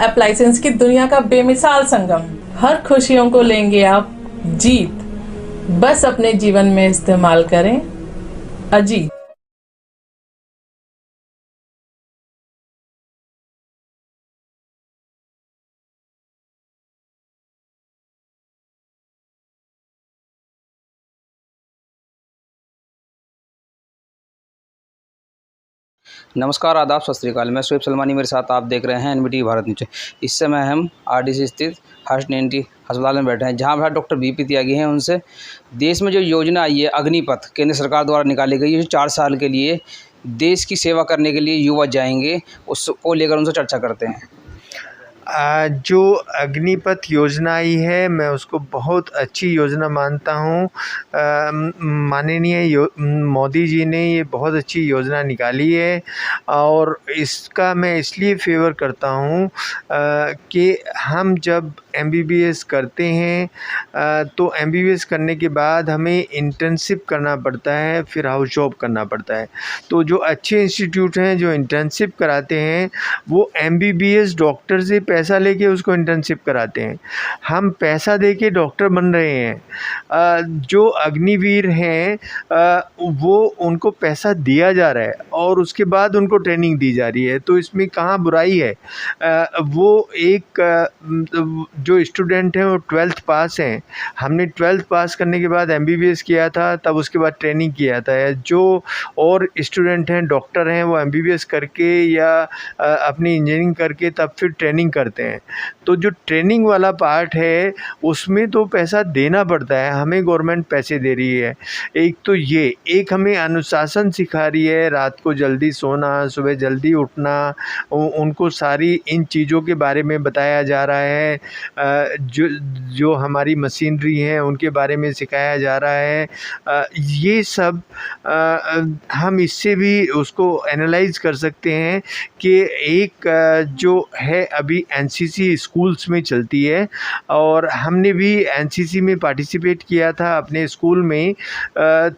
Appliances की दुनिया का बेमिसाल संगम। हर खुशियों को लेंगे आप जीत, बस अपने जीवन में इस्तेमाल करें अजीत। नमस्कार, आदाब, सत श्री अकाल। मैं शुएब सलमानी, मेरे साथ आप देख रहे हैं एनबीटी भारत न्यूज। इस समय हम आरडीसी स्थित हर्ष नेंटी अस्पताल में बैठे हैं, जहां पर डॉक्टर बीपी त्यागी हैं। उनसे देश में जो योजना आई है अग्निपथ, केंद्र सरकार द्वारा निकाली गई है, 4 साल के लिए देश की सेवा करने के लिए युवा जाएंगे, उसको लेकर उनसे चर्चा करते हैं। जो अग्निपथ योजना आई है, मैं उसको बहुत अच्छी योजना मानता हूँ। माननीय मोदी जी ने ये बहुत अच्छी योजना निकाली है और इसका मैं इसलिए फेवर करता हूँ कि हम जब एमबीबीएस करते हैं तो एमबीबीएस करने के बाद हमें इंटर्नशिप करना पड़ता है, फिर हाउस जॉब करना पड़ता है। तो जो अच्छे इंस्टीट्यूट हैं जो इंटर्नशिप कराते हैं, वो एमबीबीएस डॉक्टर से पैसा लेके उसको इंटर्नशिप कराते हैं। हम पैसा देके डॉक्टर बन रहे हैं। जो अग्निवीर हैं वो उनको पैसा दिया जा रहा है और उसके बाद उनको ट्रेनिंग दी जा रही है, तो इसमें कहाँ बुराई है। वो एक जो स्टूडेंट हैं वो 12th पास हैं। हमने 12th पास करने के बाद एमबीबीएस किया था, तब उसके बाद ट्रेनिंग किया था। जो और स्टूडेंट हैं डॉक्टर हैं, वो एमबीबीएस करके या अपनी इंजीनियरिंग करके तब फिर ट्रेनिंग करते हैं। तो जो ट्रेनिंग वाला पार्ट है उसमें तो पैसा देना पड़ता है, हमें गवर्नमेंट पैसे दे रही है। एक तो ये एक हमें अनुशासन सिखा रही है, रात को जल्दी सोना, सुबह जल्दी उठना, उनको सारी इन चीज़ों के बारे में बताया जा रहा है। जो जो हमारी मशीनरी है उनके बारे में सिखाया जा रहा है। ये सब हम इससे भी उसको एनालाइज कर सकते हैं कि एक जो है अभी एनसीसी स्कूल्स में चलती है और हमने भी एनसीसी में पार्टिसिपेट किया था अपने स्कूल में।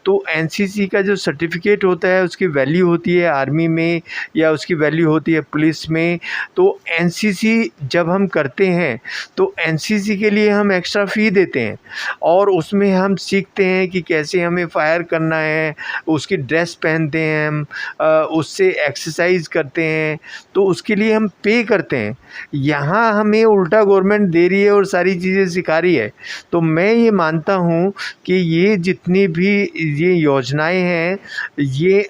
तो एनसीसी का जो सर्टिफिकेट होता है उसकी वैल्यू होती है आर्मी में या उसकी वैल्यू होती है पुलिस में। तो एनसीसी जब हम करते हैं तो एनसीसी के लिए हम एक्स्ट्रा फ़ी देते हैं और उसमें हम सीखते हैं कि कैसे हमें फायर करना है, उसकी ड्रेस पहनते हैं हम, उससे एक्सरसाइज करते हैं, तो उसके लिए हम पे करते हैं। यहाँ हमें उल्टा गवर्नमेंट दे रही है और सारी चीज़ें सिखा रही है। तो मैं ये मानता हूँ कि ये जितनी भी ये योजनाएं हैं ये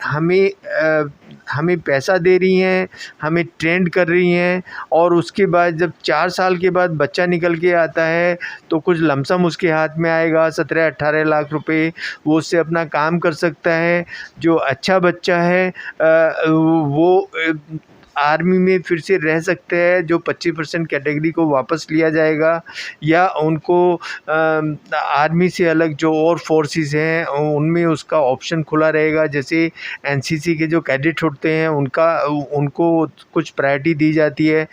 हमें पैसा दे रही हैं, हमें ट्रेंड कर रही हैं और उसके बाद जब 4 साल के बाद बच्चा निकल के आता है तो कुछ लमसम उसके हाथ में आएगा, 17-18 लाख रुपए, वो उससे अपना काम कर सकता है। जो अच्छा बच्चा है वो आर्मी में फिर से रह सकते हैं, जो 25% कैटेगरी को वापस लिया जाएगा या उनको आर्मी से अलग जो और फोर्सेस हैं उनमें उसका ऑप्शन खुला रहेगा। जैसे एनसीसी के जो कैडेट होते हैं उनको कुछ प्रायोरिटी दी जाती है।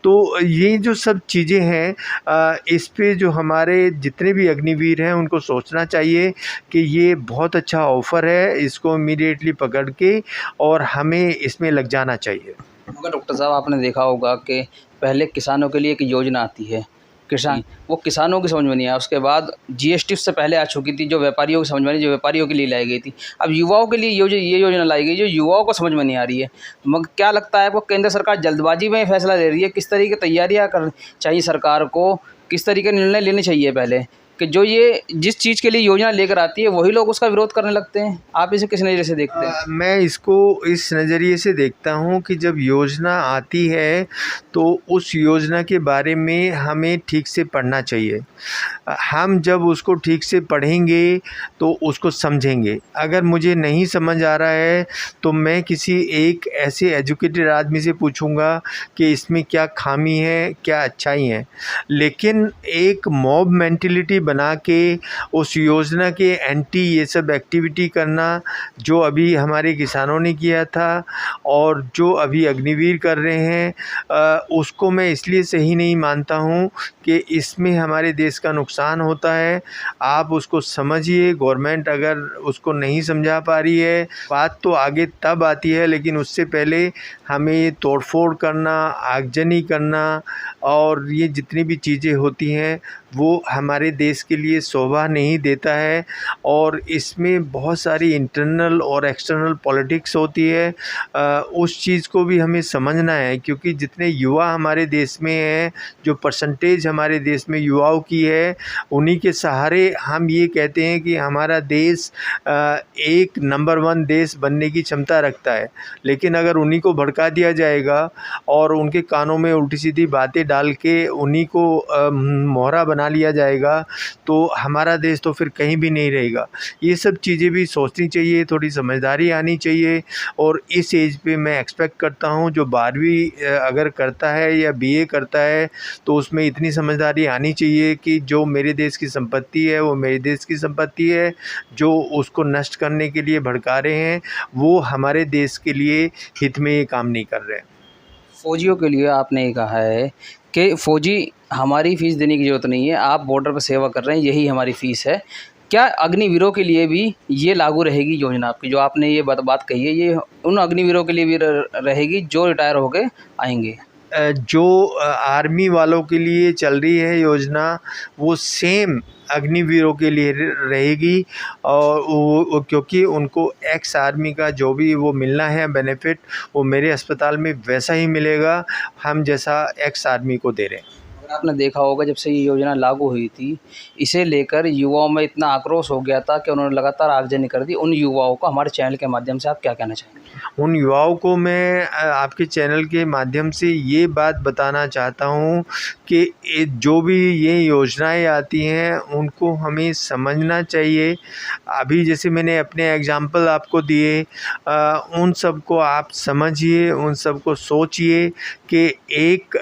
तो ये जो सब चीज़ें हैं इस पे जो हमारे जितने भी अग्निवीर हैं उनको सोचना चाहिए कि ये बहुत अच्छा ऑफ़र है, इसको इमीडिएटली पकड़ के और हमें इसमें लग जाना चाहिए। मगर डॉक्टर साहब, आपने देखा होगा कि पहले किसानों के लिए एक योजना आती है, किसान, वो किसानों की समझ में नहीं आया। उसके बाद जीएसटी उससे पहले आ चुकी थी, जो व्यापारियों की समझ में नहीं, जो व्यापारियों के लिए लाई गई थी। अब युवाओं के लिए ये योजना लाई गई जो युवाओं को समझ में नहीं आ रही है। मगर क्या लगता है आपको, केंद्र सरकार जल्दबाजी में फैसला ले रही है? किस तरीके की तैयारियाँ करनी चाहिए सरकार को, किस तरीके के निर्णय लेने चाहिए पहले कि जो ये जिस चीज़ के लिए योजना लेकर आती है वही लोग उसका विरोध करने लगते हैं? आप इसे किस नज़रिए से देखते हैं? मैं इसको इस नज़रिए से देखता हूँ कि जब योजना आती है तो उस योजना के बारे में हमें ठीक से पढ़ना चाहिए। हम जब उसको ठीक से पढ़ेंगे तो उसको समझेंगे। अगर मुझे नहीं समझ आ रहा है तो मैं किसी एक ऐसे एजुकेटेड आदमी से पूछूंगा कि इसमें क्या खामी है, क्या अच्छाई है। लेकिन एक मॉब मेंटिलिटी बना के उस योजना के एंटी ये सब एक्टिविटी करना जो अभी हमारे किसानों ने किया था और जो अभी अग्निवीर कर रहे हैं, उसको मैं इसलिए सही नहीं मानता हूँ कि इसमें हमारे देश का नुकसान होता है। आप उसको समझिए। गवर्नमेंट अगर उसको नहीं समझा पा रही है, बात तो आगे तब आती है, लेकिन उससे पहले हमें तोड़फोड़ करना, आगजनी करना और ये जितनी भी चीज़ें होती हैं वो हमारे देश के लिए शोभा नहीं देता है। और इसमें बहुत सारी इंटरनल और एक्सटर्नल पॉलिटिक्स होती है। उस चीज़ को भी हमें समझना है, क्योंकि जितने युवा हमारे देश में हैं, जो परसेंटेज हमारे देश में युवाओं की है, उन्हीं के सहारे हम ये कहते हैं कि हमारा देश एक नंबर 1 देश बनने की क्षमता रखता है। लेकिन अगर उन्हीं को भड़का दिया जाएगा और उनके कानों में उल्टी सीधी बातें डाल के उन्हीं को मोहरा बना लिया जाएगा, तो हमारा देश तो फिर कहीं भी नहीं रहेगा। ये सब चीज़ें भी सोचनी चाहिए, थोड़ी समझदारी आनी चाहिए। और इस एज पे मैं एक्सपेक्ट करता हूँ जो 12वीं अगर करता है या बीए करता है, तो उसमें इतनी समझदारी आनी चाहिए कि जो मेरे देश की संपत्ति है वो मेरे देश की संपत्ति है, जो उसको नष्ट करने के लिए भड़का रहे हैं वो हमारे देश के लिए हित में ये काम नहीं कर रहे हैं। फ़ौजियों के लिए आपने ये कहा है कि फ़ौजी हमारी फ़ीस देने की ज़रूरत नहीं है, आप बॉर्डर पर सेवा कर रहे हैं, यही हमारी फ़ीस है। क्या अग्निवीरों के लिए भी ये लागू रहेगी योजना आपकी, जो आपने ये बात कही है, ये उन अग्निवीरों के लिए भी रहेगी जो रिटायर हो के आएंगे? जो आर्मी वालों के लिए चल रही है योजना, वो सेम अग्निवीरों के लिए रहेगी। और वो क्योंकि उनको एक्स आर्मी का जो भी वो मिलना है बेनिफिट, वो मेरे अस्पताल में वैसा ही मिलेगा हम जैसा एक्स आर्मी को दे रहे हैं। और आपने देखा होगा जब से ये योजना लागू हुई थी, इसे लेकर युवाओं में इतना आक्रोश हो गया था कि उन्होंने लगातार आगजनी कर दी। उन युवाओं को हमारे चैनल के माध्यम से आप क्या कहना चाहेंगे? उन युवाओं को मैं आपके चैनल के माध्यम से ये बात बताना चाहता हूँ कि जो भी ये योजनाएं आती हैं उनको हमें समझना चाहिए। अभी जैसे मैंने अपने एग्जाम्पल आपको दिए, उन सब को आप समझिए, उन सब को सोचिए कि एक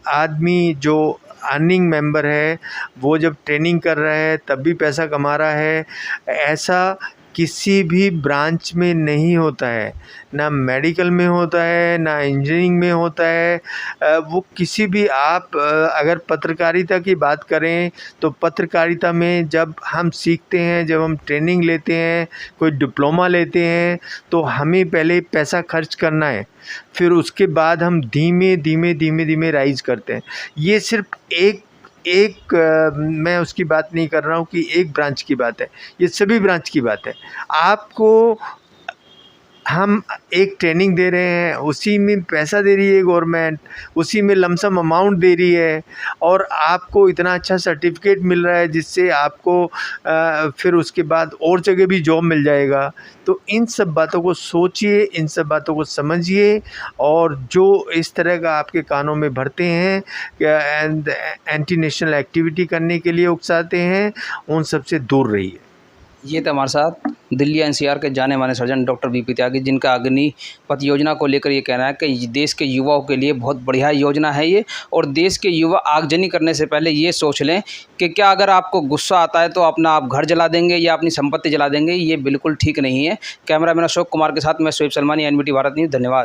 आदमी जो अर्निंग मेंबर है वो जब ट्रेनिंग कर रहा है तब भी पैसा कमा रहा है। ऐसा किसी भी ब्रांच में नहीं होता है, ना मेडिकल में होता है, ना इंजीनियरिंग में होता है। वो किसी भी आप अगर पत्रकारिता की बात करें तो पत्रकारिता में जब हम सीखते हैं, जब हम ट्रेनिंग लेते हैं, कोई डिप्लोमा लेते हैं, तो हमें पहले पैसा खर्च करना है, फिर उसके बाद हम धीमे धीमे राइज करते हैं। ये सिर्फ मैं उसकी बात नहीं कर रहा हूँ कि एक ब्रांच की बात है, ये सभी ब्रांच की बात है। आपको हम एक ट्रेनिंग दे रहे हैं, उसी में पैसा दे रही है गवर्नमेंट, उसी में लमसम अमाउंट दे रही है और आपको इतना अच्छा सर्टिफिकेट मिल रहा है जिससे आपको फिर उसके बाद और जगह भी जॉब मिल जाएगा। तो इन सब बातों को सोचिए, इन सब बातों को समझिए और जो इस तरह का आपके कानों में भरते हैं एंटी नेशनल एक्टिविटी करने के लिए उकसाते हैं, उन सब से दूर रहिए। ये थे हमारे साथ दिल्ली एनसीआर के जाने माने सर्जन डॉक्टर बीपी त्यागी, जिनका अग्निपथ योजना को लेकर ये कहना है कि देश के युवाओं के लिए बहुत बढ़िया योजना है ये। और देश के युवा आगजनी करने से पहले ये सोच लें कि क्या अगर आपको गुस्सा आता है तो अपना आप घर जला देंगे या अपनी संपत्ति जला देंगे। ये बिल्कुल ठीक नहीं है। कैमरामैन अशोक कुमार के साथ मैं शोएब सलमानी, एनबीटी भारत न्यूज़। धन्यवाद।